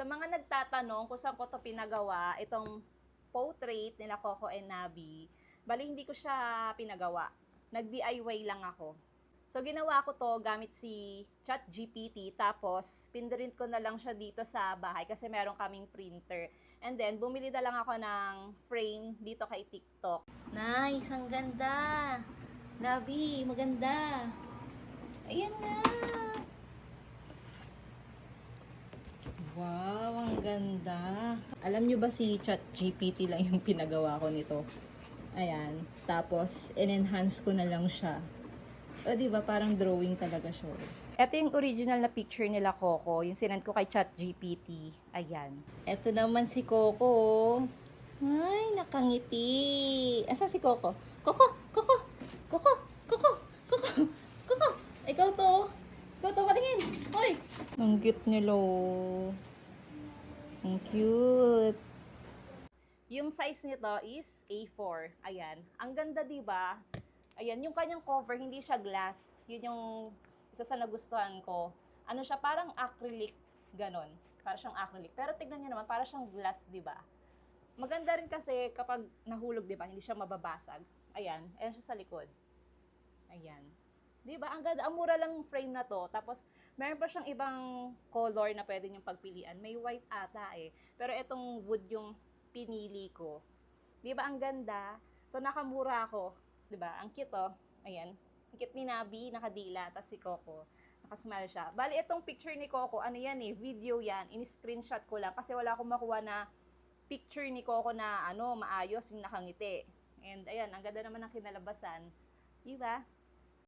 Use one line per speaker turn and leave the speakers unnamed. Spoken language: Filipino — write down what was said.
Sa mga nagtatanong kung saan ko to pinagawa, itong portrait nila Coco and Nabi, bali hindi ko siya pinagawa. Nag-DIY lang ako. So, ginawa ko to gamit si ChatGPT, tapos pinrint ko na lang siya dito sa bahay kasi meron kaming printer. And then, bumili na lang ako ng frame dito kay TikTok. Nice! Ang ganda! Nabi, maganda! Ayan na! Wow, ang ganda! Alam nyo ba si ChatGPT lang yung pinagawa ko nito? Ayan. Tapos, in-enhance ko na lang siya. O, diba? Parang drawing talaga siya. Ito yung original na picture nila Coco. Yung sinend ko kay ChatGPT. Ayan. Ito naman si Coco. Ay, nakangiti. Asa si Coco? Coco! Coco! Coco! Coco! Coco! Coco! Ikaw to. Ikaw to, patingin. Hoy! Ang cute nila. Ang cute. Yung size nito is A4. Ayan. Ang ganda, diba? Ayan, yung kanyang cover, hindi siya glass. Yun yung isa sa nagustuhan ko. Ano siya, parang acrylic, ganon. Parang siyang acrylic. Pero tignan nyo naman, parang siyang glass, di ba? Maganda rin kasi kapag nahulog, di ba, hindi siya mababasag. Ayan, ayan siya sa likod. Ayan. Di ba? Ang ganda, ang mura lang frame na to. Tapos, meron pa siyang ibang color na pwede niyong pagpilian. May white ata eh. Pero itong wood yung pinili ko. Di ba? Ang ganda. So, nakamura ako. Diba? Ang cute, oh. Ayan. Ang cute ni Nabi, nakadila. Tapos si Coco, nakasmile siya. Bali, itong picture ni Coco, ano yan eh, video yan. In-screenshot ko lang kasi wala akong makuha na picture ni Coco na, ano, maayos, yung nakangiti. And, ayan, ang ganda naman ng kinalabasan. Diba?